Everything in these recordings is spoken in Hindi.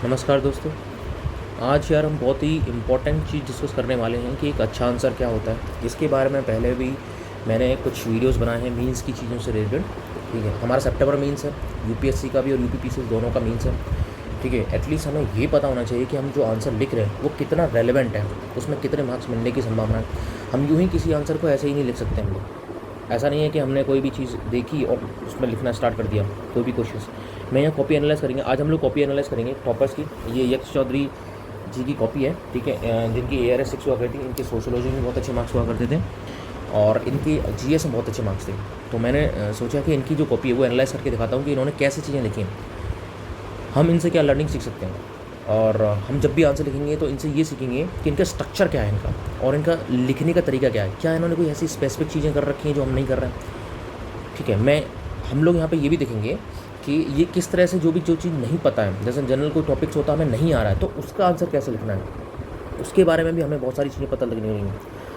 नमस्कार दोस्तों। आज यार हम बहुत ही इम्पोर्टेंट चीज़ डिस्कस करने वाले हैं कि एक अच्छा आंसर क्या होता है। इसके बारे में पहले भी मैंने कुछ वीडियोस बनाए हैं मीन्स की चीज़ों से रिलेटेड। ठीक है, हमारा सितंबर मीन्स है, यूपीएससी का भी और यूपीपीसीएस दोनों का मीन्स है। ठीक है, एटलीस्ट हमें ये पता होना चाहिए कि हम जो आंसर लिख रहे हैं वो कितना रेलेवेंट है, उसमें कितने मार्क्स मिलने की संभावना है। हम यूँ ही किसी आंसर को ऐसे ही नहीं लिख सकते हम लोग। ऐसा नहीं है कि हमने कोई भी चीज़ देखी और उसमें लिखना स्टार्ट कर दिया कोई भी क्वेश्चंस। मैं यहाँ कॉपी एनालाइज करेंगे, आज हम लोग कॉपी एनालाइज करेंगे टॉपर्स की। ये यक्ष चौधरी जी की कॉपी है, ठीक है, जिनकी ARS 6 हुआ करती थी। इनके सोशोलॉजी में बहुत अच्छे मार्क्स हुआ करते थे और इनकी GS में बहुत अच्छे मार्क्स थे। तो मैंने सोचा कि इनकी जो कॉपी है वो एनालाइज करके दिखाता हूँ कि इन्होंने कैसे चीज़ें लिखी हैं, हम इनसे क्या लर्निंग सीख सकते हैं। और हम जब भी आंसर लिखेंगे तो इनसे ये सीखेंगे कि इनका स्ट्रक्चर क्या है इनका, और इनका लिखने का तरीका क्या है। क्या इन्होंने कोई ऐसी स्पेसिफिक चीज़ें कर रखी हैं जो हम नहीं कर रहे हैं। ठीक है, हम लोग यहाँ पे ये भी देखेंगे कि ये किस तरह से जो चीज़ नहीं पता है, जैसे जनरल कोई टॉपिक्स होता है हमें नहीं आ रहा है तो उसका आंसर कैसे लिखना है, उसके बारे में भी हमें बहुत सारी चीज़ें पता लगनी होंगी।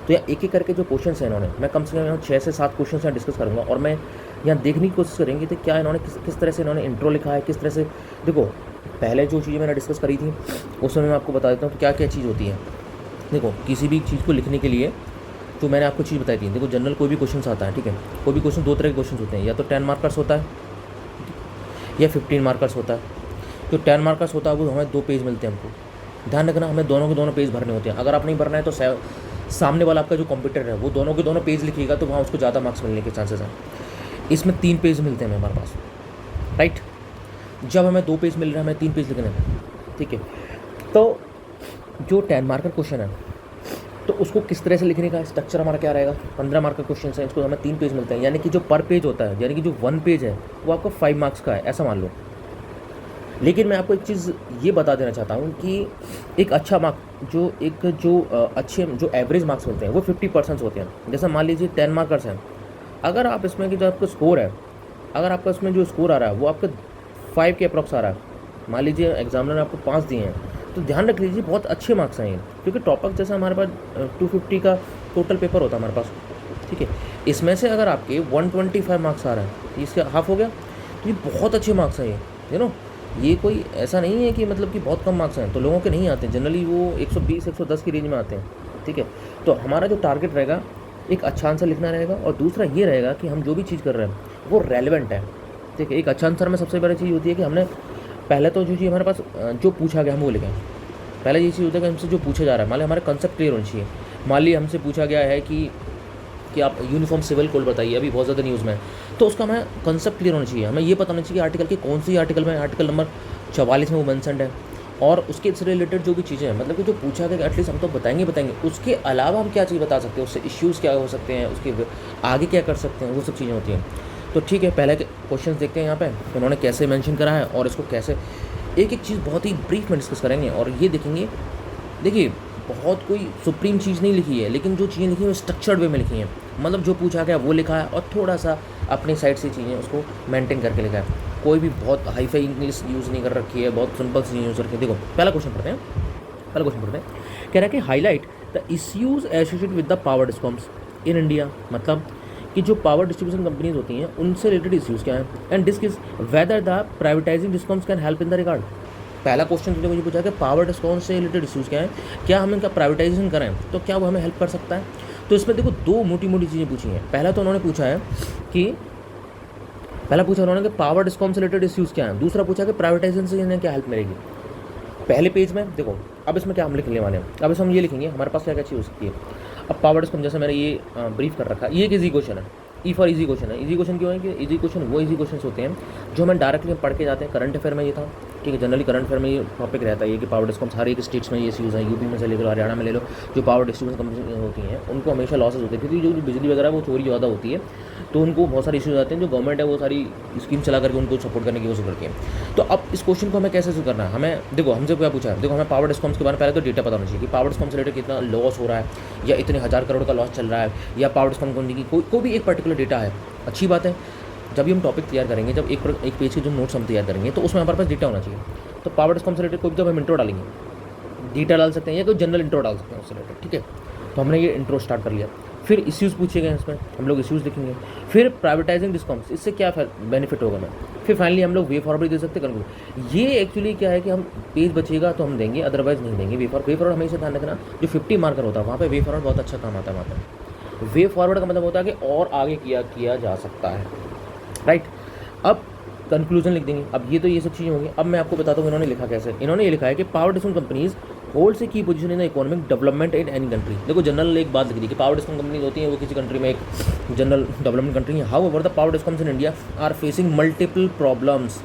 तो यहाँ एक एक करके जो क्वेश्चन हैं इन्होंने, मैं कम से कम यहाँ 6 से 7 क्वेश्चन यहाँ डिस्कस करूँगा और मैं यहाँ देखने की कोशिश करेंगे तो क्या इन्होंने किस तरह से इन्होंने इंट्रो लिखा है, किस तरह से। देखो, पहले जो चीज़ें मैंने डिस्कस करी थी उसमें मैं आपको बता देता हूँ कि क्या क्या चीज़ होती है। देखो, किसी भी चीज़ को लिखने के लिए तो मैंने आपको चीज़ बताई थी। देखो, जनरल कोई भी क्वेश्चन आता है, ठीक है, कोई भी क्वेश्चन 2 तरह के क्वेश्चन होते हैं, या तो 10 मार्कर्स होता है या 15 मार्कर्स होता है। जो 10 मार्कर्स होता है वो हमें 2 पेज मिलते हैं। हमको ध्यान रखना, हमें दोनों के दोनों पेज भरने होते हैं। अगर आप नहीं भरना है तो सामने वाला आपका जो कंप्यूटर है वो दोनों के दोनों पेज लिखिएगा तो वहाँ उसको ज़्यादा मार्क्स मिलने के चांसेस हैं। इसमें 3 पेज मिलते हैं हमारे पास, राइट। जब हमें 2 पेज मिल रहा है हमें 3 पेज लिखने हैं, ठीक है। तो जो 10 मार्कर क्वेश्चन है तो उसको किस तरह से लिखने का स्ट्रक्चर हमारा क्या रहेगा। 15 मार्क का क्वेश्चन है, इसको हमें 3 पेज मिलते हैं, यानी कि जो पर पेज होता है, यानी कि जो 1 पेज है वो आपको 5 मार्क्स का है, ऐसा मान लो। लेकिन मैं आपको एक चीज़ ये बता देना चाहता हूँ कि एक अच्छा मार्क अच्छे जो एवरेज मार्क्स मिलते हैं वो 50% होते हैं। जैसे मान लीजिए 10 मार्कर्स हैं, अगर आप इसमें कि जो आपका स्कोर है, अगर आपका इसमें जो स्कोर आ रहा है वो आपका 5 के अप्रॉक्स आ रहा है, मान लीजिए एग्जामिनर ने आपको 5 दिए हैं, तो ध्यान रख लीजिए बहुत अच्छे मार्क्स हैं ये। क्योंकि टॉपर जैसे हमारे पास 250 का टोटल पेपर होता है हमारे पास, ठीक है। इसमें से अगर आपके 125 मार्क्स आ रहा है, इसका हाफ हो गया, तो ये बहुत अच्छे मार्क्स हैं ये नो। ये कोई ऐसा नहीं है कि मतलब कि बहुत कम मार्क्स हैं, तो लोगों के नहीं आते, जनरली वो 120-110 की रेंज में आते हैं, ठीक है। तो हमारा जो टारगेट रहेगा एक अच्छा आंसर लिखना रहेगा, और दूसरा ये रहेगा कि हम जो भी चीज़ कर रहे हैं वो रेलेवेंट है, ठीक है। एक अच्छा आंसर में सबसे बड़ी चीज़ होती है कि हमने पहले तो जो चीज़ हमारे पास जो पूछा गया हम वो लिखें। पहले ये चीज़ होता है कि हमसे जो पूछा जा रहा है, मान लिया हमारा कंसेप्ट क्लियर होना चाहिए। मान लिया हमसे पूछा गया है कि आप यूनिफॉर्म सिविल कोड बताइए, अभी बहुत ज़्यादा न्यूज़ में है, तो उसका हमें कंसेप्ट क्लियर होना चाहिए। हमें ये पता होना चाहिए कि आर्टिकल की कौन सी आर्टिकल में, आर्टिकल नंबर 44 में वो मेंशन्ड है, और उसके से रिलेटेड जो भी चीज़ें हैं, मतलब कि जो पूछा गया एटलीस्ट हम तो बताएंगे। उसके अलावा हम क्या चीज़ बता सकते हैं, उससे इश्यूज़ क्या हो सकते हैं, उसके आगे क्या कर सकते हैं, वो सब चीज़ें होती हैं। तो ठीक है, पहले क्वेश्चन देखते हैं यहाँ पे उन्होंने कैसे मेंशन करा है, और इसको कैसे एक एक चीज़ बहुत ही ब्रीफ में डिस्कस करेंगे। और ये देखेंगे, देखिए बहुत कोई सुप्रीम चीज़ नहीं लिखी है, लेकिन जो चीज़ें लिखी हैं वो स्ट्रक्चर्ड वे में लिखी हैं। मतलब जो पूछा गया वो लिखा है, और थोड़ा सा अपनी साइड से चीज़ें उसको मेंटेन करके लिखा है। कोई भी बहुत हाई फाई इंग्लिश यूज़ नहीं कर रखी है, बहुत सिंपल सी यूज़ रखी है। देखो, पहला क्वेश्चन पढ़ते हैं। कह रहा है कि highlight the issues associated with the power discoms in India. मतलब कि जो पावर डिस्ट्रीब्यूशन कंपनीज होती हैं उनसे रिलेटेड इश्यूज़ क्या हैं, and discuss whether the privatising discoms can help in the regard. पहला क्वेश्चन जो मुझे पूछा कि पावर डिस्कॉम से रिलेटेड इश्यूज़ क्या हैं, क्या हम इनका प्राइवेटाइजेशन करें तो क्या वो हमें हेल्प कर सकता है। तो इसमें देखो 2 मोटी मोटी चीज़ें पूछी हैं। पहला तो उन्होंने पूछा है कि पावर डिस्कॉम से रिलेटेड इश्यूज़ क्या हैं, दूसरा पूछा कि प्राइवेटाइजेशन से इन्हें क्या हेल्प मिलेगी। पहले पेज में देखो, अब इसमें क्या हम लिखने वाले हैं, अब इसमें हम ये लिखेंगे हमारे पास क्या क्या चीज़ हो सकती है। अब पावर डिस्कॉम जैसे मैंने ये ब्रीफ कर रखा है, ये एक ईजी क्वेश्चन है, ई फॉर ईजी क्वेश्चन है। ईजी क्वेश्चन क्यों है कि ईजी क्वेश्चन वो ईजी क्वेश्चन होते हैं जो हमें डायरेक्टली पढ़ के जाते हैं। करंट अफेयर में ये था, ठीक है, जनरली करंट अफेयर में ये टॉपिक रहता है कि पावर डिस्कॉम्स हर एक स्टेट्स में ये यूज़ है। यूपी में से ले लो, हरियाणा में ले लो, जो पावर डिस्ट्रीब्यूशन कंपनी होती हैं उनको हमेशा लॉसेज होते हैं, क्योंकि जो बिजली वगैरह वो चोरी ज़्यादा होती है, तो उनको बहुत सारे इश्यूज आते हैं। जो गवर्नमेंट है वो सारी स्कीम चला करके उनको सपोर्ट करने की कोशिश करती है। तो अब इस क्वेश्चन को हमें कैसे करना है, हमें देखो हमसे क्या पूछा है। देखो, हमें पावर डिस्कॉम्स के बारे में पहले तो डेटा पता होना चाहिए कि पावर डिस्कॉम से रिलेटेड कितना लॉस हो रहा है, या इतने 1000 करोड़ का लॉस चल रहा है, या पावर डिस्कॉम कंपनी की कोई भी एक पर्टिकुलर डेटा है। अच्छी बात है, जब भी हम टॉपिक तैयार करेंगे, जब एक पेज के जो नोट्स हम तैयार करेंगे तो उसमें हमारे पास डेटा होना चाहिए। तो पावर डिस्कॉम से रिलेटेड कोई भी जब हम इंट्रो डालेंगे, डेटा डाल सकते हैं या कोई जनरल इंट्रो डाल सकते हैं उससे रिलेटेड, ठीक है। तो हमने ये इंट्रो स्टार्ट कर लिया। फिर इश्यूज़ पूछे गए इसमें, हम लोग इश्यूज़ लिखेंगे। फिर प्राइवेटाइजिंग डिस्कॉम्स, इससे क्या बेनिफिट होगा मैं। फिर फाइनली हम लोग वे फॉरवर्ड दे सकते हैं। ये एक्चुअली क्या है कि हम स्पेस बचेगा तो हम देंगे, अदरवाइज नहीं देंगे। वे फॉरवर्ड हमेशा ध्यान रखना, जो 50 मार्कर होता है वहाँ पे वे फॉरवर्ड बहुत अच्छा काम आता है। वहाँ पे वे फॉरवर्ड का मतलब होता है कि और आगे किया जा सकता है, राइट। अब कंक्लूजन लिख देंगे। अब ये तो ये सब चीज़ें होंगी। अब मैं आपको बताता हूँ इन्होंने लिखा कैसे। इन्होंने ये लिखा है कि पावर डिस्कॉम कंपनीज होल्ड से की position in the economic development in any country. देखो जनरल एक बात लिख दी कि पावर डिस्कॉम कंपनीज होती है वो किसी कंट्री में एक जनरल डेवलपमेंट कंट्री है। However the power discoms in India are facing multiple problems.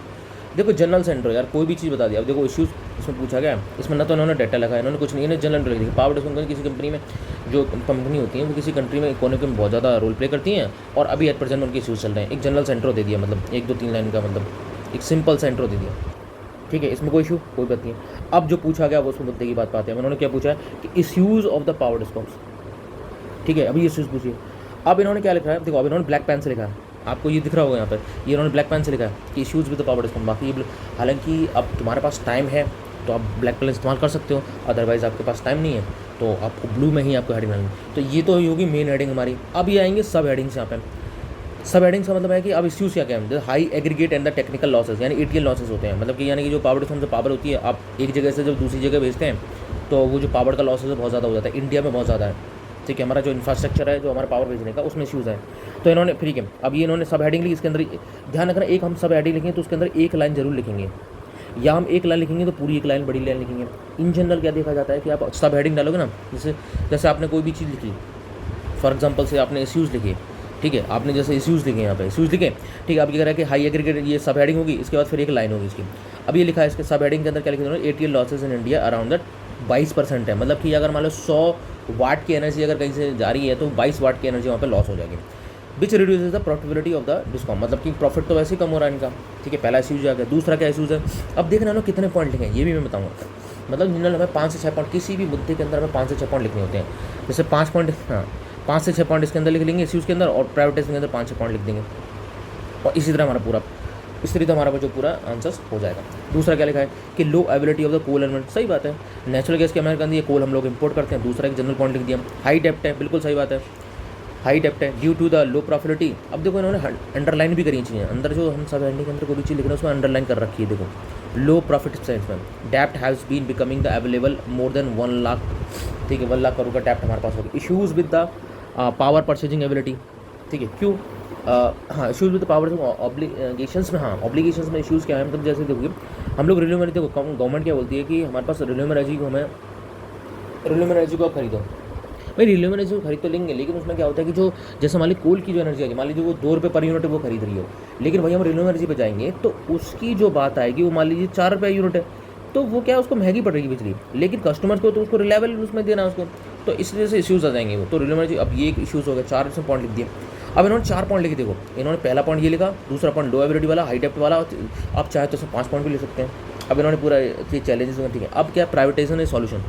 देखो जनरल सेंटर यार कोई भी चीज़ बता दिया। अब देखो इश्यूज़ इसमें पूछा गया, इसमें ना तो इन्होंने डाटा लगा है, इन्होंने कुछ नहीं, इन्होंने जनरल लिख दिया। पावर डिस्कॉम किसी कंपनी में जो कंपनी होती है वो किसी कंट्री में इकोनॉमी में बहुत ज़्यादा रोल प्ले करती हैं और अभी एट प्रेजेंट उनके इश्यूज़ चल रहे हैं। एक जनरल सेंटर दे दिया, मतलब 1-2-3 लाइन का, मतलब एक सिंपल सेंटर दे दिया, ठीक है। इसमें कोई इशू कोई बात नहीं है। अब जो पूछा गया वो उसमें मुद्दे की बात पाते हैं। उन्होंने क्या पूछा है कि issues of the power discoms, ठीक है। अभी इश्यूज़ पूछिए। अब इन्होंने क्या लिखा है, देखो अब इन्होंने ब्लैक पेन से लिखा है, आपको ये दिख रहा होगा यहाँ पर, ये इन्होंने ब्लैक पेन से लिखा है कि issues with the power discom. बाकी ये हालांकि अब तुम्हारे पास टाइम है तो आप ब्लैक पेन इस्तेमाल कर सकते हो, अदरवाइज़ आपके पास टाइम नहीं है तो आपको ब्लू में ही आपको हेडिंग डालनी। तो ये तो होगी मेन हेडिंग हमारी। अब ये आएंगे सब हेडिंग्स यहाँ पे। सब हेडिंग्स का मतलब है कि अब इश्यूज़ क्या है, high aggregate and the technical losses, यानी ETL लॉसेस होते हैं। मतलब कि यानी कि जो पावर डिस्कॉम से पावर होती है, आप एक जगह से जब दूसरी जगह भेजते हैं तो वो जो पावर का लॉसेस है बहुत ज़्यादा हो जाता है। इंडिया में बहुत ज़्यादा है, ठीक है। हमारा जो इंफ्रास्ट्रक्चर है जो हमारा पावर भेजने का उसमें इश्यूज़ है। तो इन्होंने ठीक है, अब ये इन्होंने सब हेडिंग लिखी। इसके अंदर ध्यान रखना, एक हम सब हेडिंग लिखेंगे तो उसके अंदर एक लाइन जरूर लिखेंगे, या हम एक लाइन लिखेंगे तो पूरी एक लाइन बड़ी लाइन लिखेंगे। इन जनरल क्या देखा जाता है कि आप सब हेडिंग डालोगे ना, जैसे आपने कोई भी चीज़ लिखी, फॉर एग्जांपल से आपने इश्यूज़ लिखे, ठीक है, आपने जैसे इश्यूज़ लिखे, यहाँ पे इश्यूज़ लिखे, ठीक है। अब ये कह रहा है कि हाई एग्रीगेट, ये सब हेडिंग होगी, इसके बाद फिर एक लाइन होगी इसकी। अब ये लिखा है इसके सब हेडिंग के अंदर क्या लिखा है, ETL losses in India around that 22% है। मतलब कि अगर मान लो 100 वाट की एनर्जी अगर कहीं से जा रही है तो 22 वाट की एनर्जी वहाँ पे लॉस हो जाएगी, which reduces the profitability of the discom. मतलब कि प्रॉफिट तो वैसे ही कम हो रहा है इनका, ठीक है। पहला इश्यूज आ गया। दूसरा क्या इश्यूज़ है, अब देखना ना कितने पॉइंट लिखे हैं ये भी मैं बताऊँगा। मतलब जनरल हमें 5 से 6 पॉइंट, किसी भी मुद्दे के अंदर हमें 5 से 6 पॉइंट लिखने होते हैं। जैसे 5 पॉइंट, हाँ 5 से 6 पॉइंट इसके अंदर लिख लेंगे इश्यूज़ के अंदर, और प्राइवेटाइजेशन के अंदर 5-6 पॉइंट लिख देंगे, और इसी तरह हमारा पूरा, इस तरीके हमारा जो पूरा आंसर्स हो जाएगा। दूसरा क्या लिखा है कि low ability of the coal element, सही बात है। नेचुरल गैस के अमेरिकन दी कोल हम लोग इंपोर्ट करते हैं। दूसरा एक जनरल पॉइंट लिख दिया। हाई डेप्ट है, बिल्कुल सही बात है, हाई डेप्ट है due to the low profitability. अब देखो इन्होंने अंडरलाइन भी करी चीज़ें अंदर, जो हम सब हेडिंग के अंदर कोई भी चीज़ लिख रहे हैं उसमें अंडरलाइन कर रखी है। देखो लो प्रॉफिट सेंस में डेप्ट has been becoming the available more than 1 lakh, ठीक है, 1 लाख करोड़ का डेप्ट हमारे पास होगा। Issues with the power purchasing ability, ठीक है, क्यों, हाँ इशूज़ विद पावर ऑब्लिगेशंस में, हाँ ऑब्लिगेशंस में इशूज़ क्या है, मतलब जैसे देखोगे हम लोग रिन्यूएबल एनर्जी, देखो गवर्नमेंट क्या बोलती है कि हमारे पास रिन्यूएबल एनर्जी को, हमें रिन्यूएबल एनर्जी को आप खरीदो। भाई रिन्यूएबल एनर्जी को खरीद तो लेंगे, लेकिन उसमें क्या होता है कि जो जैसे मान ली कोल की जो एनर्जी आएगी, मान लीजिए वो 2 रुपये पर यूनिट वो खरीद रही हो, लेकिन भाई हम रिन्यूएबल एनर्जी पे जाएंगे तो उसकी जो बात आएगी वो मान लीजिए 4 रुपये यूनिट है, तो वो क्या है उसको महंगी पड़ रही है बिजली, लेकिन कस्टमर्स को तो उसको रिलायबल उसमें देना है उसको, तो इस वजह से इश्यूज़ आ जाएंगे वो। तो रिन्यूएबल एनर्जी, अब ये एक इशूज़ हो गया, 4 इसमें पॉइंट लिख दिए। अब इन्होंने 4 पॉइंट लिखे, देखो इन्होंने पहला पॉइंट ये लिखा, दूसरा पॉइंट लो एबिलिटी वाला, हाई डेप्थ वाला, आप चाहे तो इसमें 5 पॉइंट भी ले सकते हैं। अब इन्होंने पूरा ये चैलेंजेस, ठीक है। अब क्या प्राइवेटाइजेशन है सॉल्यूशन,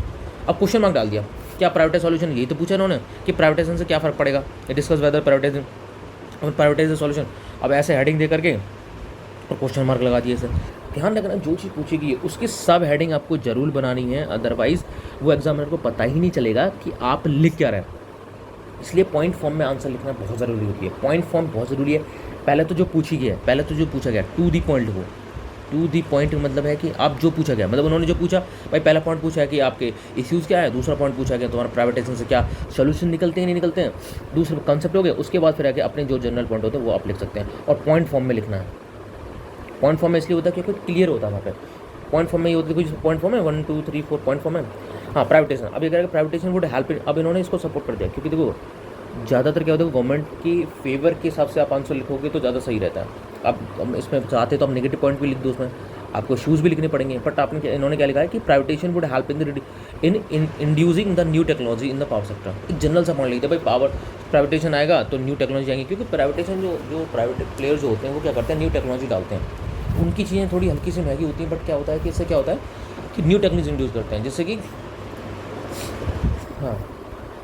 अब क्वेश्चन मार्क डाल दिया, क्या प्राइवेटाइज सॉल्यूशन, यही तो पूछा इन्होंने कि प्राइवेटाइजेशन से क्या फ़र्क पड़ेगा, डिस्कस वेदर प्राइवेटाइजेशन सॉल्यूशन। अब ऐसे हेडिंग दे करके और क्वेश्चन मार्क लगा दिए सर। ध्यान रखना जो चीज़ पूछेगी है उसकी सब हेडिंग आपको जरूर बनानी है, अदरवाइज़ वो एग्जामिनर को पता ही नहीं चलेगा कि आप लिख क्या रहे हैं। इसलिए पॉइंट फॉर्म में आंसर लिखना बहुत ज़रूरी होती है। पॉइंट फॉर्म बहुत ज़रूरी है। पहले तो जो पूछी गई है, पहले तो जो पूछा गया टू दी पॉइंट लिखो। टू दी पॉइंट मतलब है कि आप जो पूछा गया, मतलब उन्होंने जो पूछा, भाई पहला पॉइंट पूछा है कि आपके इश्यूज़ क्या है, दूसरा पॉइंट पूछा गया तुम्हारा प्राइवेटाइजेशन से क्या सोल्यूशन निकलते हैं नहीं निकलते हैं, दूसरा कंसेप्ट हो गया, उसके बाद फिर आके अपने जो जनरल पॉइंट होते हैं वो आप लिख सकते हैं, और पॉइंट फॉर्म में लिखना है। पॉइंट फॉर्म में इसलिए होता है क्योंकि क्लियर होता है वहाँ पे। पॉइंट फॉर्म में ये होता है, कुछ पॉइंट फॉर्म है 1 2 3 4 पॉइंट फॉर्म है। हाँ प्राइवेटाइजेशन, अब ये कह रहा है प्राइवेटाइजेशन वुड हेल्प। अब इन्होंने इसको सपोर्ट कर दिया, क्योंकि देखो ज़्यादातर क्या होता है गवर्नमेंट की फेवर के हिसाब से आप आंसर लिखोगे तो ज़्यादा सही रहता है। आप इसमें चाहते तो आप नेगेटिव पॉइंट भी लिख दो, उसमें आपको शूज़ भी लिखने पड़ेंगे, बट आपने इन्होंने क्या लिखा है कि privatisation would help in inducing the new technology in the power sector. एक जनरल सा पॉइंट लिखते हैं, भाई पावर प्राइवेटाइजेशन आएगा तो न्यू टेक्नोलॉजी आएंगी, क्योंकि प्राइवेटाइजेशन जो प्राइवेट प्लेयर जो होते हैं वो क्या करते हैं, न्यू टेक्नोलॉजी डालते हैं। उनकी चीज़ें थोड़ी हल्की सी महंगी होती हैं, बट क्या होता है कि इससे क्या होता है कि न्यू टेक्नोलॉजी इंड्यूस करते हैं, जैसे कि हाँ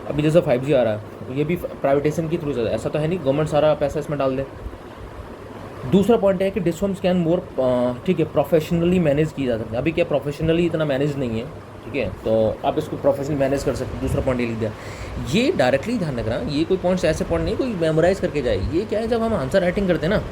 अभी जैसे 5G आ रहा है, ये भी प्राइवेटाइजेशन के थ्रू चलता है। ऐसा तो है नहीं गवर्नमेंट सारा पैसा इसमें डाल दे। दूसरा पॉइंट है कि डिस्कॉम्स कैन मोर, ठीक है, प्रोफेशनली मैनेज की जा सकती है। अभी क्या प्रोफेशनली इतना मैनेज नहीं है, ठीक है, तो आप इसको प्रोफेशनली मैनेज कर सकते हैं। दूसरा पॉइंट ये लिख दिया। ये डायरेक्टली ध्यान रखना, ये कोई पॉइंट्स ऐसे पॉइंट नहीं कोई मेमोराइज करके जाए। ये क्या है, जब हम आंसर राइटिंग करते हैं ना,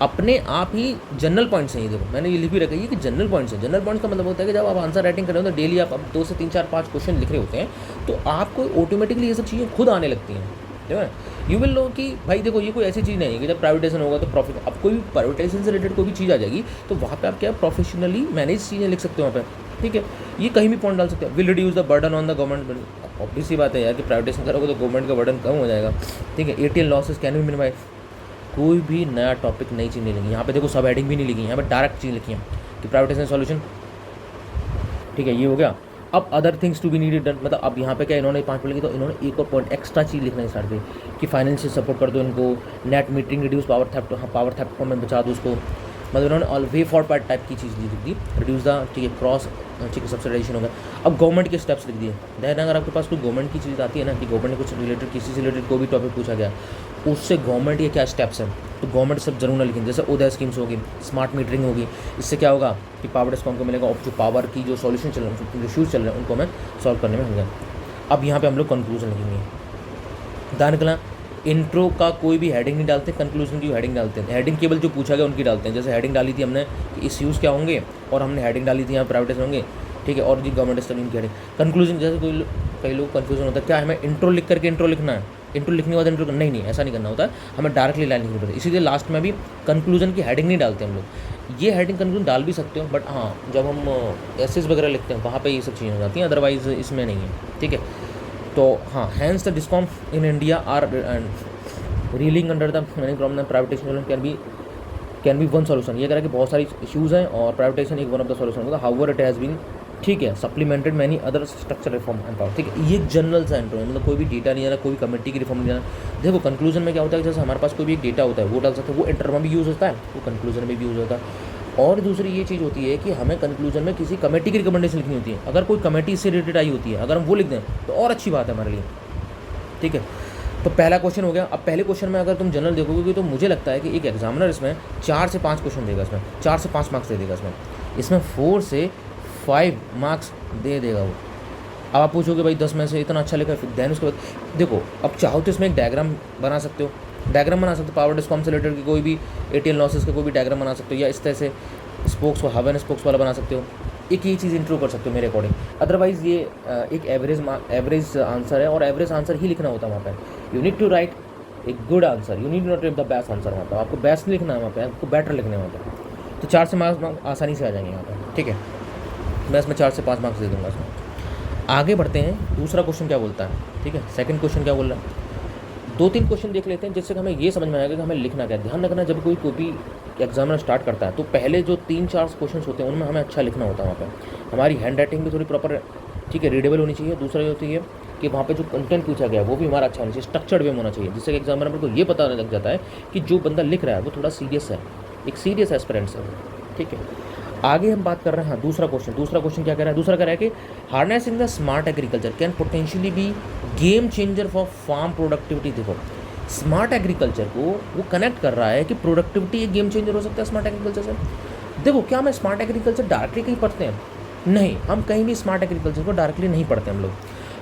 अपने आप ही जनरल पॉइंट्स हैं ये। देखो मैंने ये लिख भी रखा है कि जनरल पॉइंट्स है। जनरल पॉइंट्स का मतलब होता है कि जब आप आंसर राइटिंग कर रहे हो तो डेली आप अब 2 से 3 4 5 क्वेश्चन लिख रहे होते हैं, तो आपको ऑटोमेटिकली ये सब चीज़ें खुद आने लगती हैं, ठीक है। यू विल नो कि भाई देखो ये कोई ऐसी चीज़ नहीं है कि जब प्राइवेटाइजेशन होगा तो प्रॉफिट, अब कोई भी प्राइवेटाइजेशन से रिलेटेड कोई भी चीज़ आ जाएगी तो वहाँ पे आप क्या प्रोफेशनली मैनेज चीज़ें लिख सकते हो वहाँ पे, ठीक है। ये कहीं भी पॉइंट डाल सकते हो। Will reduce the burden on the government, obvious सी बात है यार कि प्राइवेटाइजेशन करोगे तो गवर्नमेंट का बर्डन कम हो जाएगा, ठीक है। ATL losses can be minimise. कोई भी नया टॉपिक नई चीज़ नहीं लिखी यहाँ पे। देखो सब हेडिंग भी नहीं लिखी, यहाँ पे डायरेक्ट चीज़ लिखी है कि प्राइवेटाइजेशन सॉल्यूशन, ठीक है। ये हो गया। अब other things to be needed done, मतलब अब यहाँ पे क्या इन्होंने 5 पढ़ लिखी तो इन्होंने एक और पॉइंट एक्स्ट्रा चीज़ लिखना स्टार्ट की कि फाइनेंशियल सपोर्ट कर दो इनको, net metering reduce power theft, हाँ पावर थेफ्ट को मैं बचा दूँ उसको, मतलब इन्होंने all way for part type की चीज़ लिख दी, रिड्यूस द, ठीक है, क्रॉस, ठीक है, सब्सिडाइजेशन हो गया। अब गवर्नमेंट के स्टेप्स लिख दिए। दैन अगर आपके पास कोई गवर्नमेंट की चीज़ आती है ना कि गवर्नमेंट ने कुछ रिलेटेड किसी से रिलेटेड कोई भी टॉपिक पूछा गया, उससे गवर्नमेंट ये क्या स्टेप्स हैं तो गवर्नमेंट सब जरूर ना लिखेंगे। जैसे उदय स्कीम्स होगी, स्मार्ट मीटरिंग होगी, इससे क्या होगा कि पावर डिस्कॉम को मिलेगा, और जो पावर की जो सॉल्यूशन चल रहे हैं, जो इश्यूज़ चल रहे हैं उनको हमें सॉल्व करने में होंगे। अब यहाँ पे हम लोग कंक्लूजन लिखेंगे। दानिकला इंट्रो का कोई भी हेडिंग नहीं डालते, कंक्लूजन की हेडिंग डालते हैं। हेडिंग केवल जो पूछा गया उनकी डालते हैं। जैसे हेडिंग डाली थी हमने कि इश्यूज़ क्या होंगे, और हमने हेडिंग डाली थी यहाँ प्राइवेटाइजेशन होंगे, ठीक है, और जी गवर्नमेंट स्टडी की हेडिंग। कंक्लूजन जैसे कई लोग कन्फ्यूजन होता है क्या हमें इंट्रो लिख करके इंट्रो लिखना है, इंट्रो लिखने के बाद इंट्रो, नहीं ऐसा नहीं करना होता है, हमें डायरेक्टली लाइन लिखनी पड़ती है। इसीलिए लास्ट में भी कंक्लूजन की हेडिंग नहीं डालते हम लोग। ये हेडिंग कंक्लूजन डाल भी सकते हो, बट हाँ जब हम एसेस वगैरह लिखते हैं वहाँ पे ये सब चीज़ें हो जाती हैं, अदरवाइज इसमें नहीं है, ठीक है। तो हाँ, hence the discom in India are reeling under the many problem, privatisation can be one solution. ये कह रहा है कि बहुत सारी इशूज़ हैं और प्राइवेटाइजेशन एक वन ऑफ द सॉल्यूशन होगा। हाउएवर इट हैज़ बीन, ठीक है, supplemented many other structure reform and power, ठीक है। ये एक जनरल सा इंट्रो है, मतलब कोई भी डेटा नहीं आना, कोई भी कमेटी की रिफॉर्म नहीं आना। देखो कंक्लूजन में क्या होता है, जैसे हमारे पास कोई भी एक डेटा होता है वो डाल सकते हैं, वो इंटर में भी यूज़ होता है, वो कंक्लूजन में भी यूज़ होता है। और दूसरी ये चीज़ होती है कि हमें कंक्लूजन में किसी कमेटी की रिकमेंडेशन लिखनी होती है। अगर कोई कमेटी से रिलेटेड आई होती है, अगर हम वो लिख दें तो और अच्छी बात है हमारे लिए, ठीक है। तो पहला क्वेश्चन हो गया। अब पहले क्वेश्चन में अगर तुम जनरल देखोगे तो मुझे लगता है कि एक एग्जामिनर इसमें 4 से 5 क्वेश्चन देगा, इसमें 4 से 5 मार्क्स दे देगा, इसमें 4 से 5 मार्क्स दे देगा वो। अब आप पूछोगे भाई 10 में से इतना अच्छा लिखा है, फिर दैन उसके बाद देखो, अब चाहो तो इसमें एक डायग्राम बना सकते हो, पावर डिस्कॉम से रिलेटेड की कोई भी एटीएल लॉसेस का कोई भी डायग्राम बना सकते हो, या इस तरह से स्पोक्स हब एंड स्पोक्स वाला बना सकते हो। एक ये चीज़ इंट्रो कर सकते हो मेरे अकॉर्डिंग। अदरवाइज़ ये एक एवरेज आंसर है, और एवरेज आंसर ही लिखना होता है वहाँ पे। You need to write a good answer, you need not write the best answer. वहाँ पर आपको बेस्ट नहीं लिखना है, वहाँ पे आपको बेटर लिखना है वहाँ पर। तो 4 से मार्क्स आसानी से आ जाएंगे यहाँ पर, ठीक है। मैं इसमें 4 से 5 मार्क्स दे दूँगा इसमें। आगे बढ़ते हैं, दूसरा क्वेश्चन क्या बोलता है, ठीक है। सेकंड क्वेश्चन क्या बोल रहा है, 2-3 क्वेश्चन देख लेते हैं जिससे हमें ये समझ में आएगा कि हमें लिखना क्या है। ध्यान रखना, जब कोई भी एग्जामिनर स्टार्ट करता है तो पहले जो 3-4 क्वेश्चन होते हैं उनमें हमें अच्छा लिखना होता है। वहाँ पे हमारी हैंड राइटिंग भी थोड़ी प्रॉपर, ठीक है, रीडेबल होनी चाहिए। दूसरा ये होती है कि वहाँ पे जो कंटेंट पूछा गया है वो भी हमारा अच्छा होना चाहिए, स्ट्रक्चर्ड वे में होना चाहिए, जिससे एग्जामिनर को ये पता लग जाता है कि जो बंदा लिख रहा है वो थोड़ा सीरियस है, एक सीरियस एस्पिरेंट है, ठीक है। आगे हम बात कर रहे हैं, हाँ दूसरा क्वेश्चन क्या कह रहा है, दूसरा कह रहा है कि harnessing the smart agriculture can potentially be game changer for farm productivity. देखो स्मार्ट एग्रीकल्चर को वो कनेक्ट कर रहा है कि प्रोडक्टिविटी एक गेम चेंजर हो सकता है स्मार्ट एग्रीकल्चर से। देखो क्या हम स्मार्ट एग्रीकल्चर डायरेक्टली कहीं पढ़ते हैं? नहीं, हम कहीं भी स्मार्ट एग्रीकल्चर को डायरेक्टली नहीं पढ़ते हम लोग।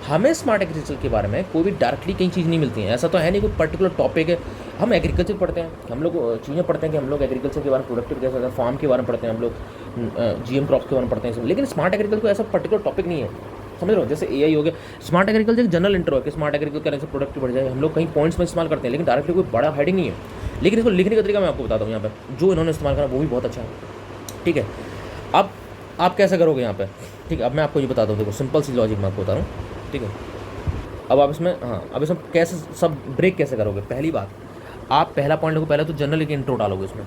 हमें स्मार्ट एग्रीकल्चर के बारे में कोई भी डायरेक्टली कई चीज़ नहीं मिलती है। ऐसा तो है नहीं कोई पर्टिकुलर टॉपिक है। हम एग्रीकल्चर पढ़ते हैं, हम लोग चीज़ें पढ़ते हैं कि हम लोग एग्रीकल्चर के बारे में, प्रोडक्टिव कैसे होता है, फार्म के बारे में पढ़ते हैं हम लोग, जीएम क्रॉप्स के बारे में पढ़ते हैं, लेकिन स्मार्ट एग्रीकल्चर को ऐसा पर्टिकुलर टॉपिक नहीं है, समझ रहे हो। जैसे एआई हो गया, स्मार्ट एग्रीकल्चर एक जनरल इंट्रो है कि स्मार्ट एग्रीकल्चर करने से प्रोडक्टिव बढ़ जाए। हम लोग कहीं पॉइंट्स में इस्तेमाल करते हैं, लेकिन डायरेक्टली कोई बड़ा हेडिंग नहीं है। लेकिन इसको लिखने का तरीका मैं आपको बताता हूँ, यहाँ पर जो इन्होंने इस्तेमाल करा वो भी बहुत अच्छा है, ठीक है। अब आप कैसे करोगे यहाँ पर, ठीक है। अब मैं आपको ये बताता हूँ, देखो सिंपल सी लॉजिक मैं आपको बता रहा हूँ, ठीक है। अब आप इसमें, हाँ अब इसमें कैसे सब ब्रेक कैसे करोगे। पहली बात, आप पहला पॉइंट लोगे, पहले तो जनरल एक इंट्रो डालोगे, इसमें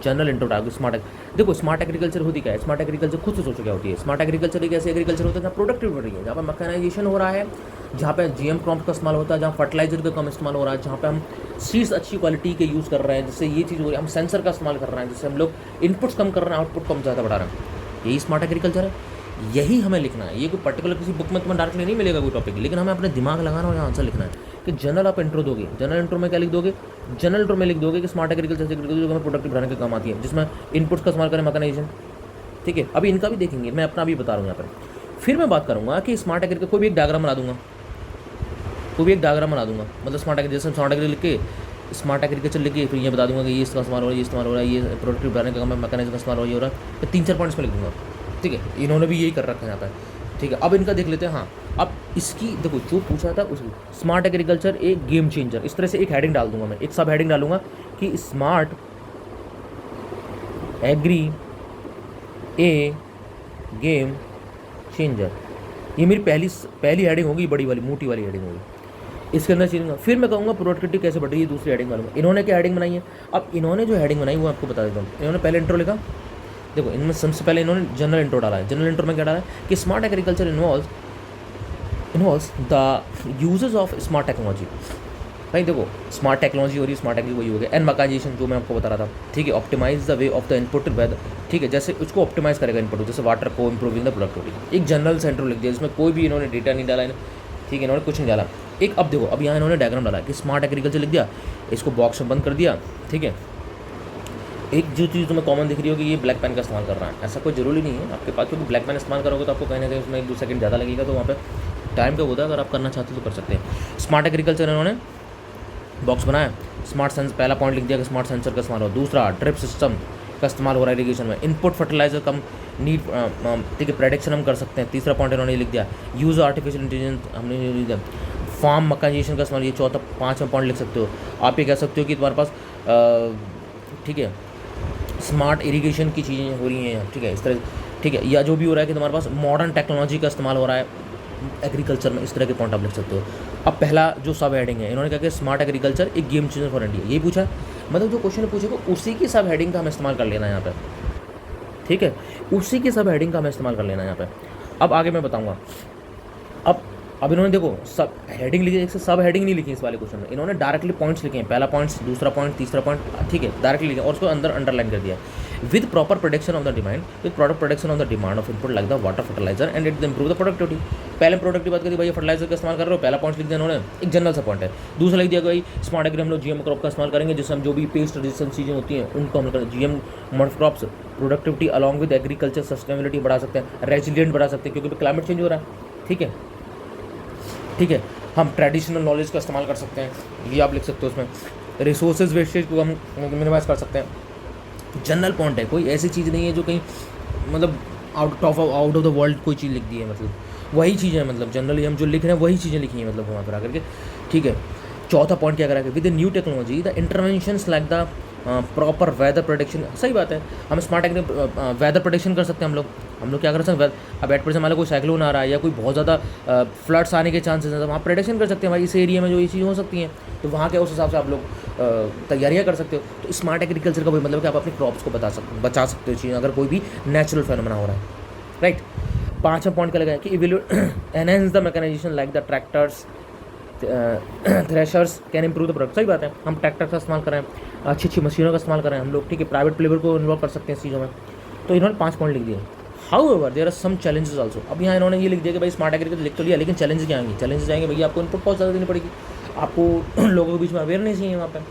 जनरल इंट्रो डालोगे। देखो स्मार्ट एग्रीकल्चर होती क्या है, स्मार्ट एग्रीकल्चर खुद से सोचो क्या होती है। स्मार्ट एग्रीकल्चर एक ऐसे एग्रीकल्चर होता है जहाँ प्रोडक्टिव बढ़ रही है, जहाँ पर मैकेनाइजेशन हो रहा है, जहाँ पे जीएम क्रॉप का इस्तेमाल होता है, जहाँ फर्टिलाइजर का कम इस्तेमाल हो रहा है, जहाँ पे हम सीड्स अच्छी क्वालिटी के यूज़ कर रहे हैं, जिससे ये चीज़ हो रही है। हम सेंसर का इस्तेमाल कर रहे हैं, जिससे हम लोग इनपुट्स कम कर रहे हैं, आउटपुट कम ज़्यादा बढ़ा रहे हैं। यही स्मार्ट एग्रीकल्चर है, यही हमें लिखना है। ये कोई पर्टिकुलर किसी बुक में तुम्हें डायरेक्टली नहीं मिलेगा कोई टॉपिक, लेकिन हमें अपने दिमाग लगाना और यहाँ आंसर लिखना है। कि जनरल आप इंट्रो दोगे, जनरल इंट्रो में क्या लिख दोगे, जनरल इंट्रो में लिख दोगे कि स्मार्ट एग्रीकल्चर से जो हमें प्रोडक्टिव बढ़ाने के काम आती है, जिसमें इनपुट्स का इस्तेमाल करें, मैकेनाइजेशन, ठीक है। अभी इनका भी देखेंगे, मैं अपना भी बता रहा हूँ यहाँ पर। फिर मैं बात करूँगा कि स्मार्ट एग्रीकल्चर कोई भी एक डायग्राम बना दूंगा, मतलब स्मार्ट एग्रीकल्चर लिख के स्मार्ट एग्रीकल्चर लिखिए, फिर ये बता दूंगा कि ये इसका इस्तेमाल हो रहा है, ये इस्तेमाल हो रहा है, ये प्रोडक्टिव बनाने का मैकेनिज्म का इस्तेमाल हो रहा है, फिर 3-4 पॉइंट्स में लिख दूंगा। ठीक है, इन्होंने भी यही कर रखा है यहाँ पर। ठीक है, अब इनका देख लेते हैं। हाँ, अब इसकी देखो जो पूछा था उसकी, स्मार्ट एग्रीकल्चर एक गेम चेंजर, इस तरह से एक हेडिंग डाल दूंगा मैं, एक सब हेडिंग डालूंगा कि स्मार्ट एग्री ए गेम चेंजर। ये मेरी पहली हेडिंग होगी, बड़ी वाली मोटी वाली हेडिंग होगी, इसके अंदर चेंज। फिर मैं कहूँगा प्रोडक्टिविटी कैसे बढ़ रही है, दूसरी हेडिंग डालूंगा। इन्होंने क्या हेडिंग बनाई है, अब इन्होंने जो हेडिंग बनाई वो आपको बता देता हूँ। इन्होंने पहले इंट्रो लिखा, देखो इनमें सबसे पहले इन्होंने जनरल इंट्रो डाला है। जनरल इंट्रो में क्या डाला है कि smart agriculture involves the uses of smart technology. भाई देखो स्मार्ट टेक्नोलॉजी हो रही है, स्मार्ट एग्री वही हो गया, एंड मैकेनाइजेशन जो मैं आपको बता रहा था। ठीक है, optimise the way of the input weather. ठीक है, जैसे उसको ऑप्टिमाइज करेगा इनपुट, जैसे वाटर को इंप्रूविंग द प्रोडक्टिविटी। एक जनरल सेंटर लिख दिया जिसमें कोई भी इन्होंने डेटा नहीं डाला है। ठीक है, इन्होंने कुछ नहीं डाला। एक अब देखो, अब यहाँ इन्होंने डायग्राम डाला कि स्मार्ट एग्रीकल्चर लिख दिया, इसको बॉक्स में बंद कर दिया। ठीक है, एक जो चीज़ तुम्हें कॉमन दिख रही हो कि ये ब्लैक पेन का इस्तेमाल कर रहा है, ऐसा कोई जरूरी नहीं है आपके पास, क्योंकि ब्लैक पेन इस्तेमाल करोगे तो आपको कहीं ना कहीं उसमें 1-2 सेकंड ज़्यादा लगेगा, तो वहाँ पे टाइम का होता है। अगर आप करना चाहते हो तो कर सकते हैं। स्मार्ट एग्रीकल्चर इन्होंने बॉक्स बनाया, स्मार्ट सेंसर पहला पॉइंट लिख दिया कि स्मार्ट सेंसर का इस्तेमाल हो। दूसरा, ड्रिप सिस्टम का इस्तेमाल हो रहा है इरीगेशन में। इनपुट फर्टिलाइजर कम नीड, ठीक है, प्रेडिक्शन हम कर सकते हैं। तीसरा पॉइंट इन्होंने लिख दिया, यूज़ आर्टिफिशियल इंटेलिजेंस हमने लिख दिया। फार्म मैकेनाइजेशन का इस्तेमाल, ये चौथा 5वां पॉइंट लिख सकते हो। आप ये कह सकते हो कि तुम्हारे पास ठीक है स्मार्ट इरीगेशन की चीज़ें हो रही हैं। ठीक है, इस तरह। ठीक है, या जो भी हो रहा है कि तुम्हारे पास मॉडर्न टेक्नोलॉजी का इस्तेमाल हो रहा है एग्रीकल्चर में, इस तरह के पॉइंट आप लिख सकते हो। अब पहला जो सब हेडिंग है, इन्होंने कहा कि स्मार्ट एग्रीकल्चर एक गेम चेंजर फॉर इंडिया, यही पूछा। मतलब जो क्वेश्चन पूछेगा उसी की सब हेडिंग का हमें इस्तेमाल कर लेना है यहाँ पे। ठीक है, उसी की सब हेडिंग का हमें इस्तेमाल कर लेना है यहाँ पे। अब आगे मैं बताऊँगा। अब इन्होंने देखो सब हेडिंग लिखी, एक से सब हेडिंग नहीं लिखी इस वाले क्वेश्चन में, इन्होंने डायरेक्टली पॉइंट्स लिखे हैं। पहला पॉइंट, दूसरा पॉइंट, तीसरा पॉइंट। ठीक है, डायरेक्टली लिखे और उसको अंदर अंडरलाइन कर दिया। With proper production of the demand, with proper production of the demand of input like the water fertiliser and it improve the productivity. पहले प्रोडक्ट की बात करी, भाई फर्टिलाइजर का इस्तेमाल कर रहे हो, पहला पॉइंट लिख दिया उन्होंने, एक जनरल सा पॉइंट है। दूसरा लिख दिया कि भाई स्मार्ट एग्री हम लोग जीएम क्रॉप का इस्तेमाल करेंगे, जिससे हम जो भी पेस्ट रेजिस्टेंट चीज़ें होती हैं उनको हम करें। GM mod crops productivity along with agriculture sustainability बढ़ा सकते हैं, रेजिलिएंट बढ़ा सकते हैं, क्योंकि क्लाइमेट चेंज हो रहा है। ठीक है, ठीक है, हम ट्रेडिशनल नॉलेज का इस्तेमाल कर सकते हैं, ये आप लिख सकते हो। उसमें रिसोर्सेज वेस्टेज को हम मिनिमाइज कर सकते हैं। जनरल पॉइंट है, कोई ऐसी चीज़ नहीं है जो कहीं मतलब आउट ऑफ द वर्ल्ड कोई चीज़ लिख दी है, मतलब वही चीज़ें हैं, मतलब जनरली हम जो लिख रहे हैं वही चीज़ें लिखी हैं, मतलब वहाँ पर आकर के। ठीक है, चौथा पॉइंट क्या करा कि with new technology the interventions like the proper weather prediction. सही बात है, हम स्मार्ट वेदर प्रोडिक्शन कर सकते हैं। हम लोग क्या कर सकते हैं, अब एट परसेंट मान लो कोई साइक्लोन आ रहा है या कोई बहुत ज़्यादा फ्लड्स आने के चांसेस हैं, तो वहाँ प्रेडिक्शन कर सकते हैं भाई इस एरिया में जो ये चीज़ हो सकती हैं, तो वहाँ के उस हिसाब से आप लोग तैयारियाँ कर सकते हो। तो स्मार्ट एग्रीकल्चर का वही मतलब कि आप अपनी क्रॉप्स को बचा सकते हो चीज़ें, अगर कोई भी नेचुरल फेनोमेना हो रहा है। राइट, 5वां पॉइंट क्या लगा है कि enhance the mechanisation like the tractors threshers can improve the product. सही बात है, हम ट्रैक्टर का इस्तेमाल करें, अच्छी मशीनों का इस्तेमाल करें हम लोग। ठीक है, प्राइवेट लेबर को इन्वॉल्व कर सकते हैं इस चीज़ों में। तो इन्होंने 5 पॉइंट लिख दिए। However there are some challenges also. अब यहाँ इन्होंने ये लिख दिया कि भाई स्मार्ट एग्रीकल्चर लिख तो लिया, लेकिन चैलेंजेस क्या आएंगे? चैलेंजेस आएंगे भैया, आपको इनपुट बहुत ज़्यादा देनी पड़ेगी, आपको लोगों के बीच में अवेयरनेस नहीं है, वहाँ पर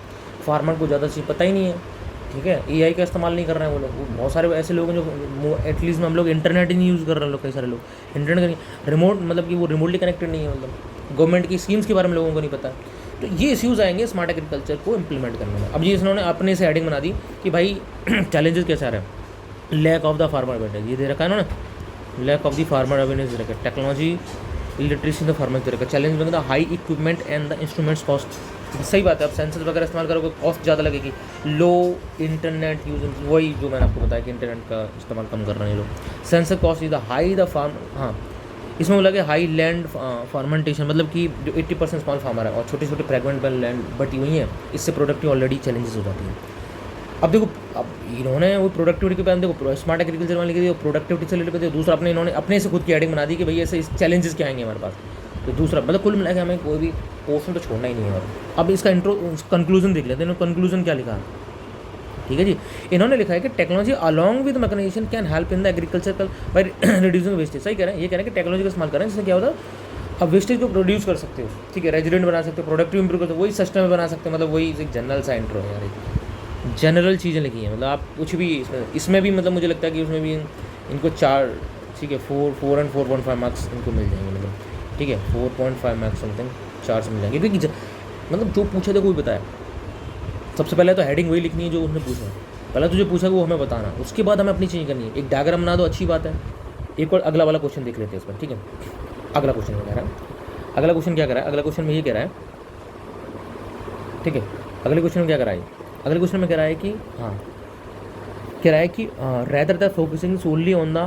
फार्मर को ज़्यादा चीज़ पता ही नहीं है। ठीक है, AI का इस्तेमाल नहीं कर रहे हैं वो लोग। बहुत सारे ऐसे लोग हैं जो एटलीस्ट में हम लोग इंटरनेट ही नहीं यूज़ कर रहे हैं लोग, कई सारे लोग इंटरनेट का रिमोट मतलब कि वो रिमोटली कनेक्टेड नहीं है, मतलब गवर्नमेंट की स्कीम्स के बारे में लोगों को नहीं पता। तो ये इश्यूज़ आएंगे स्मार्ट एग्रीकल्चर को इम्प्लीमेंट करने में। अब ये इन्होंने अपने से हेडिंग बना दी कि भाई चैलेंजेस कैसे आ रहे हैं। Lack of the farmer awareness ये दे रखा है इन्होंने, lack of the farmer awareness दे रखा है। Technology literacy in the farmer दे रखा है। चैलेंज बन the high equipment and the instruments cost. सही बात है, अब सेंसर वगैरह इस्तेमाल करोगे कॉस्ट ज़्यादा लगेगी। लो इंटरनेट यूज, वही जो मैंने आपको बताया कि इंटरनेट का इस्तेमाल कम कर रहे हैं लोग। Sensor cost is the high the farm, हाँ इसमें बोला कि हाई लैंड फार्मेंटेशन, मतलब कि जो 80% स्मॉल फार्मर है और छोटे छोटे फ्रेगमेंट पर लैंड बटी हुई हैं, इससे प्रोडक्टिव ऑलरेडी चैलेंजेस हो जाती हैं। अब देखो, अब इन्होंने वो प्रोडक्टिविटी के बारे में देखो स्मार्ट एग्रीकल्चर में लिख दिया प्रोडक्टिविटी से रिलेटेड। दूसरा अपने इन्होंने अपने से खुद की हेडिंग बना दी कि भैया ऐसे चैलेंजेस क्या आएंगे हमारे पास। तो दूसरा मतलब कुल मिला के हमें कोई भी पोर्शन तो छोड़ना ही नहीं है। और अब इसका इंट्रो कंक्लूजन देख लेते हैं, इन्होंने कंक्लूजन क्या लिखा है। ठीक है जी, इन्होंने लिखा है कि technology along with mechanisation can help in the agriculture by reducing wastage. सही कह रहे हैं, ये कह रहे हैं कि टेक्नोलॉजी का इस्तेमाल करें जिससे क्या होता है, अब वेस्टेज को प्रोड्यूस कर सकते हो। ठीक है, रेजिडेंट बना सकते हो, प्रोडक्टिव इंप्रूव कर सकते हो, वही सिस्टम बना सकते हो। मतलब वही एक जनरल सा इंट्रो है यार, जनरल चीज़ें लिखी हैं। मतलब आप कुछ भी इसमें भी मतलब मुझे लगता है कि उसमें भी इनको 4, ठीक है 4 एंड 4.5 मार्क्स इनको मिल जाएंगे। मतलब ठीक है 4.5 मार्क्स समथिंग 4 से मिल जाएंगे, क्योंकि मतलब जो पूछा था कोई बताया। सबसे पहले तो हेडिंग वही लिखनी है जो उसने पूछा, पहले तुझे पूछा वो हमें बताना, उसके बाद हमें अपनी चीज़ें करनी है। एक डायग्राम बना दो, अच्छी बात है। एक और अगला वाला क्वेश्चन देख लेते हैं इस पर, ठीक है। अगला क्वेश्चन क्या कह रहा है, अगला क्वेश्चन क्या कह रहा है, अगला क्वेश्चन में ये कह रहा है, ठीक है। अगले क्वेश्चन में क्या कह रहा है, अगले क्वेश्चन में कह रहा है कि हाँ, कह रहा है कि rather the focusing solely on the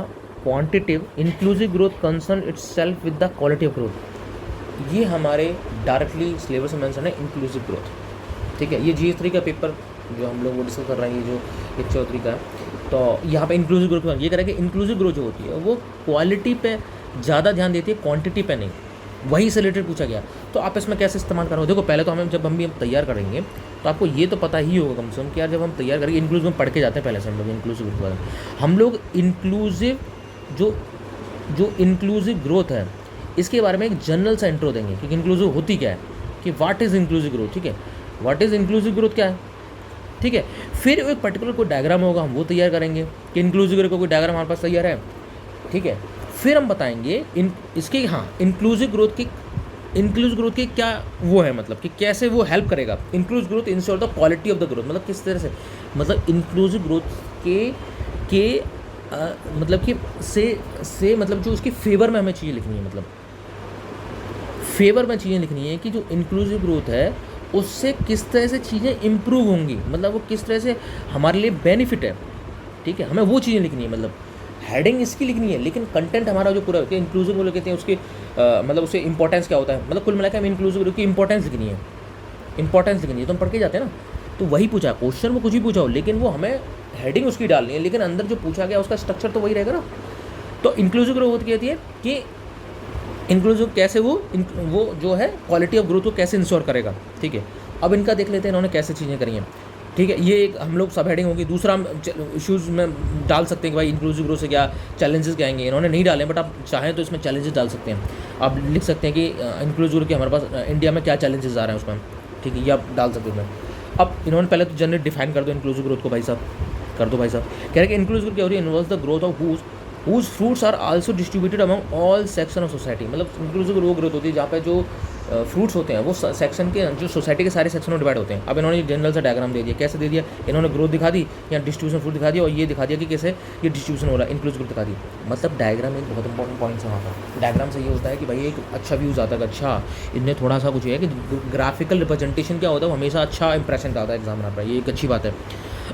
quantitative inclusive growth concern itself with the quality of growth. ये हमारे डायरेक्टली सिलेबस में मेंशन है इंक्लूसिव ग्रोथ, ठीक है। ये GS3 का पेपर जो हम लोग वो डिस्कस कर रहे हैं, ये जो एक चौधरी का है, तो यहाँ पे इंक्लूसिव ग्रोथ ये कह रहा है कि इंक्लूसिव ग्रोथ जो होती है वो क्वालिटी पे ज़्यादा ध्यान देती है, क्वांटिटी पे नहीं। वही से रिलेटेड पूछा गया, तो आप इसमें कैसे इस्तेमाल करोगे। देखो पहले तो हमें जब हम भी तैयार करेंगे तो आपको ये तो पता ही होगा कम से कम कि यार जब हम तैयार करेंगे इंक्लूसिव पढ़ के जाते हैं पहले से हम लोग इंक्लूसिव ग्रोथ, हम लोग इंक्लूसिव जो इंक्लूसिव ग्रोथ है इसके बारे में एक जनरल सा इंट्रो देंगे कि इंक्लूसिव होती क्या है, कि व्हाट इज़ इंक्लूसिव ग्रोथ, ठीक है। व्हाट इज़ इंक्लूसिव ग्रोथ क्या है, ठीक है। फिर एक पर्टिकुलर कोई डायग्राम होगा, हम वो तैयार करेंगे कि इंक्लूसिव ग्रोथ का कोई डायग्राम हमारे पास तैयार है, ठीक है। फिर हम बताएंगे इसके हाँ इंक्लूसिव ग्रोथ की क्या वो है, मतलब कि कैसे वो हेल्प करेगा। Inclusive growth ensure the quality of the growth, मतलब किस तरह से, मतलब इंक्लूसिव ग्रोथ के मतलब कि से मतलब जो उसके फेवर में हमें चीज़ें लिखनी है, मतलब फेवर में चीज़ें लिखनी है कि जो इंक्लूसिव ग्रोथ है उससे किस तरह से चीज़ें इम्प्रूव होंगी, मतलब वो किस तरह से हमारे लिए बेनिफिट है, ठीक है। हमें वो चीज़ें लिखनी है, मतलब हेडिंग इसकी लिखनी है, लेकिन कंटेंट हमारा जो पूरा होता है इंक्लूसिव ग्रोथ कहते हैं उसके मतलब उससे इंपॉर्टेंस क्या होता है, मतलब कुल मिलाकर हमें इंक्लूसिव ग्रोथ की इंपॉर्टेंस लिखनी है, इंपॉर्टेंस लिखनी है। तो हम पढ़ के जाते हैं ना, तो वही पूछा क्वेश्चन में कुछ भी पूछा हो, लेकिन वो हमें हेडिंग उसकी डालनी है, लेकिन अंदर जो पूछा गया उसका स्ट्रक्चर तो वही रहेगा ना। तो इंक्लूसिव ग्रोथ कहती है कि इंक्लूसिव कैसे वो जो है क्वालिटी ऑफ ग्रोथ को कैसे इंश्योर करेगा, ठीक है। अब इनका देख लेते हैं इन्होंने कैसे चीज़ें करी हैं, ठीक है। ये एक हम लोग सब हेडिंग होगी। दूसरा हम इश्यूज़ में डाल सकते हैं कि भाई इंक्लूसिव ग्रोथ से क्या चैलेंजेस क्या आएंगे, इन्होंने नहीं डाले, बट आप चाहें तो इसमें चैलेंजेस डाल सकते हैं। आप लिख सकते हैं कि इंक्लूसिव ग्रोथ के हमारे पास इंडिया में क्या चैलेंजेस आ रहे हैं उसमें, ठीक है, ये आप डाल सकते हैं। अब इन्होंने पहले तो जनरली डिफाइन कर दो इंक्लूसिव ग्रोथ को, भाई साहब कर दो भाई साहब। कह रहे हैं कि इंक्लूसिव ग्रोथ क्या हो रही है, involves the growth of whose fruits are also distributed among all section of society। मतलब इंक्लूसिव वो ग्रोथ होती है जहाँ पे जो फ्रूट्स होते हैं वो सेक्शन के जो सोसाइटी के सारे सेक्शन में डिवाइड होते हैं। अब इन्होंने जनरल सा डायग्राम दे दिया, कैसे दे दिया, इन्होंने ग्रोथ दिखा दी या डिस्ट्रीब्यूशन फ्रूट दिखा दिया, और ये दिखा दिया कि कैसे ये डिस्ट्रीब्यूशन हो रहा है, इंक्लूसिव ग्रोथ दिखा दी। मतलब डायग्राम एक बहुत इंपॉर्टेंट पॉइंट है वहाँ पर। डायग्राम से ये होता है कि भाई एक अच्छा व्यूज़ आता है, अच्छा इनने थोड़ा सा कुछ है कि ग्राफिकल रिप्रेजेंटेशन क्या होता है वो हमेशा अच्छा इंप्रेशन का आता है एग्जामिनर पर, ये एक अच्छी बात है।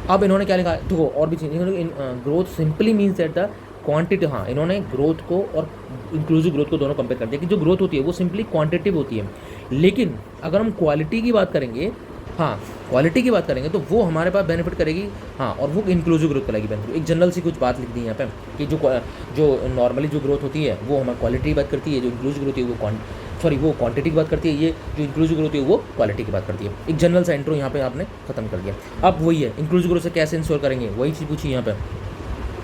अब इन्होंने क्या लिखा, देखो और भी चीज़, growth simply means that the quantity, हाँ इन्होंने ग्रोथ को और इंक्लूसिव ग्रोथ को दोनों कंपेयर कर दिया कि जो ग्रोथ होती है वो सिंपली क्वांटिटिव होती है, लेकिन अगर हम क्वालिटी की बात करेंगे, हाँ क्वालिटी की बात करेंगे तो वो हमारे पास बेनिफिट करेगी, हाँ, और वो इंक्लूसिव ग्रोथ करेगी बेनिफिट। एक जनरल सी कुछ बात लिख दी यहाँ पे कि जो नॉर्मली जो ग्रोथ होती है वो हमारी क्वालिटी की बात करती है, जो इंक्लूसिव ग्रोथ है वो क्वांटिटी की बात करती है, ये जो इंक्लूसिव ग्रोथ है वो क्वालिटी की बात करती है। एक जनरल सा इंट्रो यहाँ पे आपने खत्म कर दिया। अब वही है इंक्लूसिव ग्रोथ से कैसे इंश्योर करेंगे, वही चीज़ पूछी यहाँ पे,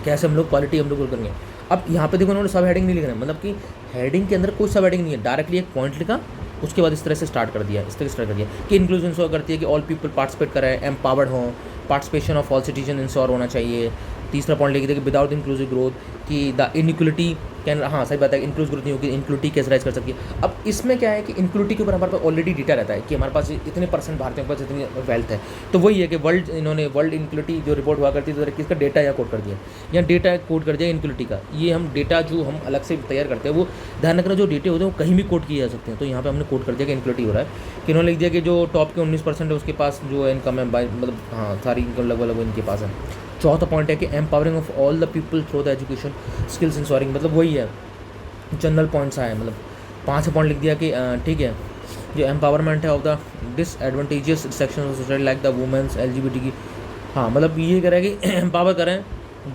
कैसे हम लोग क्वालिटी हम लोग करेंगे। अब यहाँ पे देखो उन्होंने सब हेडिंग नहीं लिखना है, मतलब कि हेडिंग के अंदर कोई सब हेडिंग नहीं है, डायरेक्टली एक पॉइंट लिखा, उसके बाद इस तरह से स्टार्ट कर दिया, इस तरह स्टार्ट कर दिया कि इंक्लूजन इंश्योर करती है कि ऑल पीपल पार्टिसिपेट करें, एम्पावर्ड हों, participation of all citizen ensure होना चाहिए। तीसरा पॉइंट लिख दिया कि विदाउट इंक्लूसिव ग्रोथ कि द इनइक्वलिटी कैन, हाँ सही बात है, इंक्लूसिव ग्रोथ नहीं होगी, इंक्लूसिव कैसे राइज कर सकती है। अब इसमें क्या है कि इंक्लूसिव के ऊपर हमारे पास ऑलरेडी डेटा रहता है कि हमारे पास इतने % भारतीयों के पास इतनी वेल्थ है, तो वही है कि इन्होंने वर्ल्ड इंक्लूसिव जो रिपोर्ट हुआ करती है तो किसका डेटा यहाँ कोड कर दिया, या डेटा कोड कर दिया इंक्लूसिव का। ये हम डेटा जो हम अलग से तैयार करते हैं वो ध्यान रखना, जो डेटा होते हैं वो कहीं भी कोड किए जा सकते हैं, तो यहाँ पे हमने कोड कर दिया कि इंक्लूसिव हो रहा है। कि इन्होंने लिख दिया कि जो टॉप के 19% है उसके पास जो इनकम है, मतलब हाँ सारी इनकम लगभग इनके पास है। चौथा पॉइंट है कि empowering of all the people through the education skills ensuring, मतलब वही है जनरल पॉइंट्स आए, मतलब 5 पॉइंट लिख दिया कि ठीक है जो एम्पावरमेंट है of the disadvantages section of society like the women's LGBT की, हाँ मतलब ये कह रहा है कि एम्पावर करें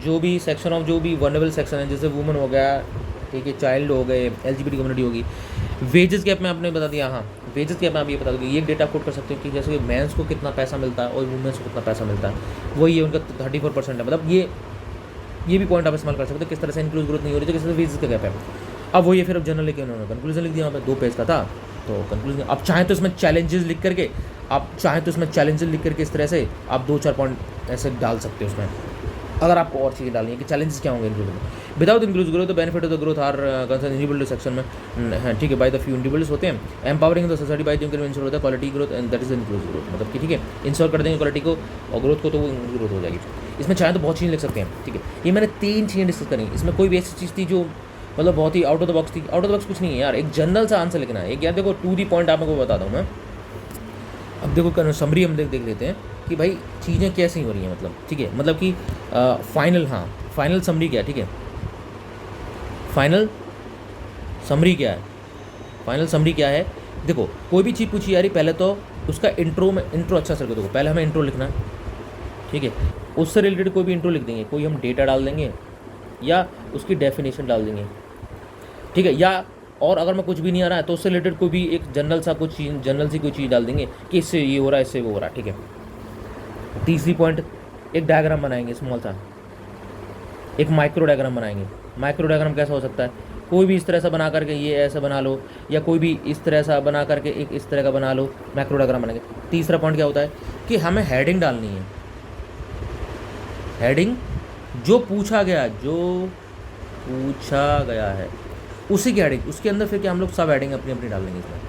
जो भी सेक्शन ऑफ जो भी वनरेबल सेक्शन है, जैसे वुमेन हो गया, ठीक है, चाइल्ड हो गए, LGBT कम्युनिटी होगी। वेजेस गैप में आपने बता दिया, हाँ वेजेस गैप में आप ये बता दोगे, ये डेटा कोड कर सकते हो कि जैसे कि मेंस को कितना पैसा मिलता है और वुमेन्स को कितना पैसा मिलता है, वही है उनका 34% है। मतलब ये भी पॉइंट आप इस्तेमाल कर सकते हो किस तरह से इंक्लूसिव ग्रोथ नहीं हो रही, तो किस तरह से वेजेस का गैप है। अब वही है, फिर अब जनरल लिखे उन्होंने कंक्लूजन लिख दिया, वहाँ पे 2 पेज का था, तो कंक्लूजन आप चाहें तो इसमें चैलेंजेस लिख करके, इस तरह से आप 2-4 पॉइंट ऐसे डाल सकते हो उसमें, अगर आपको और चीज़ें डालनी है कि चैलेंजेस क्या होंगे इंक्लूजन में, without inclusive growth the benefit of the growth are concern individual section में, ठीक है, बाय द फ्यू इंडिविजुअल्स होते हैं, एम्पावरिंग द सोसाइटी बाय जिनके इंश्योर होता है quality growth and that is inclusive growth, मतलब कि ठीक है इंश्योर कर देंगे क्वालिटी को और ग्रोथ को, तो वो ग्रोथ हो जाएगी। इसमें चाहे तो बहुत चीज़ें लिख सकते हैं, ठीक है। ये मैंने 3 चीज़ें डिस्कस करी, इसमें कोई भी ऐसी चीज़ थी जो मतलब बहुत ही आउट ऑफ द बॉक्स थी। आउट ऑफ द बॉक्स कुछ नहीं है यार, एक जनरल सा आंसर लिखना है। एक यार देखो टू दी पॉइंट आपको बताता हूँ मैं। अब देखो समरी हम देख लेते हैं कि भाई चीज़ें कैसी हो रही हैं, मतलब ठीक है, मतलब कि फाइनल, हाँ फाइनल समरी क्या है, ठीक है, फाइनल समरी क्या है, फाइनल समरी क्या है। देखो कोई भी चीज़ पूछी जा रही, पहले तो उसका इंट्रो में, इंट्रो अच्छा सर को देखो, पहले हमें इंट्रो लिखना है, ठीक है, उससे रिलेटेड कोई भी इंट्रो लिख देंगे, कोई हम डेटा डाल देंगे या उसकी डेफिनेशन डाल देंगे, ठीक है, या और अगर मैं कुछ भी नहीं आ रहा है तो उससे रिलेटेड कोई भी एक जनरल सा कुछ चीज़, जनरल सी कोई चीज़ डाल देंगे कि इससे ये हो रहा है, इससे वो हो रहा है, ठीक है। तीसरी पॉइंट, एक डायग्राम बनाएंगे स्मॉल सा, एक माइक्रो डायग्राम बनाएंगे। माइक्रो डायग्राम कैसा हो सकता है, कोई भी इस तरह सा बना करके ये ऐसा बना लो, या कोई भी इस तरह सा बना करके एक इस तरह का बना लो, माइक्रो डायग्राम बनाएंगे। तीसरा पॉइंट क्या होता है कि हमें हेडिंग डालनी है, हेडिंग जो पूछा गया है उसी की हेडिंग, उसके अंदर फिर क्या हम लोग सब हेडिंग अपनी अपनी डाल लेंगे इसमें,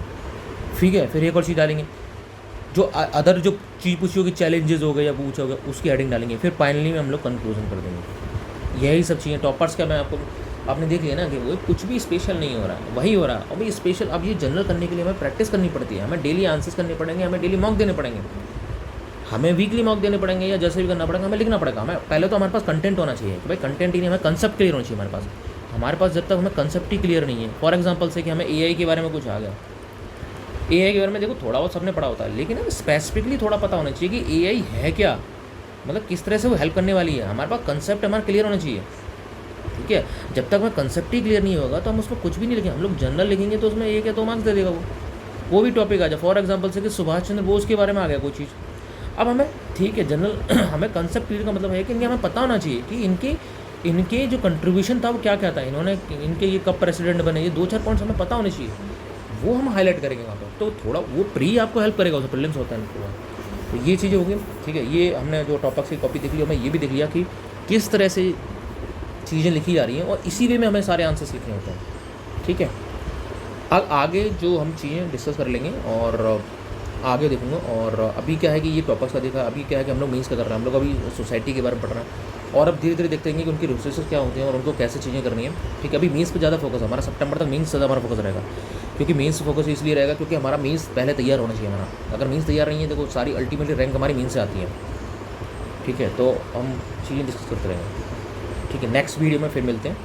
ठीक है। फिर एक और चीज़ डालेंगे जो अदर जो चीज़ पूछी होगी, चैलेंजेस हो गए या पूछा होगा, उसकी हेडिंग डालेंगे। फिर फाइनली में हम लोग कंक्लूजन कर देंगे। यही सब चीज़ें टॉपर्स का मैं आपने देख लिया ना कि वो कुछ भी स्पेशल नहीं हो रहा है, वही हो रहा है। और भाई स्पेशल, अब ये जनरल करने के लिए हमें प्रैक्टिस करनी पड़ती है, हमें डेली आंसर्स करने पड़ेंगे, हमें डेली मॉक देने पड़ेंगे, हमें वीकली मॉक देने पड़ेंगे, या जैसे भी करना पड़ेगा, हमें लिखना पड़ेगा। हमें पहले तो हमारे पास कंटेंट होना चाहिए कि भाई कंटेंट ही नहीं, हमें कंसेप्ट क्लियर होना चाहिए हमारे पास जब तक हमें कंसेप्ट ही क्लियर नहीं है। फॉर एग्जांपल से कि हमें एआई के बारे में कुछ आ गया, एआई के बारे में देखो थोड़ा बहुत सबने पढ़ा होता है, लेकिन हमें स्पेसिफिकली थोड़ा पता होना चाहिए कि एआई है क्या, मतलब किस तरह से वो हेल्प करने वाली है। हमारे पास कंसेप्ट हमारा क्लियर होना चाहिए, ठीक है। जब तक हमें कंसेप्ट ही क्लियर नहीं होगा तो हम उसमें कुछ भी नहीं लिखेंगे। हम लोग जनरल लिखेंगे तो उसमें 1 या 2 मार्क्स दे देगा वो भी टॉपिक आ जाए। फॉर एग्जाम्पल से कि सुभाष चंद्र बोस के बारे में आ गया कोई चीज़, अब हमें ठीक है जनरल हमें कंसेप्ट क्लियर का मतलब है कि हमें पता होना चाहिए कि इनके जो कंट्रीब्यूशन था वो क्या क्या था, इन्होंने इनके ये कब प्रेसिडेंट बने, ये 2-4 पॉइंट्स हमें पता होने चाहिए, वो हम हाईलाइट करेंगे वहाँ पर। तो थोड़ा वो प्री आपको हेल्प करेगा, उसमें प्रीलिम्स होता है तो ये चीज़ें होगी, ठीक है। ये हमने जो टॉपिक्स की कॉपी देख ली, हमें ये भी देख लिया कि किस तरह से चीज़ें लिखी जा रही हैं और इसी वे में हमें सारे आंसर्स लिखने होते हैं, ठीक है। आगे जो हम चीज़ें डिस्कस कर लेंगे और आगे देखूँगा। और अभी क्या है कि ये टॉपिक्स का देखा, अभी क्या है कि हम लोग मीन्स का कर रहे हैं, हम लोग अभी सोसाइटी के बारे में पढ़ रहे हैं और अब धीरे धीरे देखते हैं कि उनकी रिसोर्सेज क्या होते हैं और उनको कैसे चीज़ें करनी है, ठीक है। अभी मीन्स पर ज़्यादा फोकस है हमारा, सितंबर तक मीन्स ज़्यादा हमारा फोकस रहेगा, क्योंकि मीन्स फोकस इसलिए रहेगा क्योंकि हमारा मीन्स पहले तैयार होना चाहिए हमारा। अगर मीन्स तैयार नहीं है देखो सारी अल्टीमेटली रैंक हमारी मीन्स से आती है, ठीक है। तो हम चीज़ें डिस्कस करते रहेंगे, ठीक है। नेक्स्ट वीडियो में फिर मिलते हैं।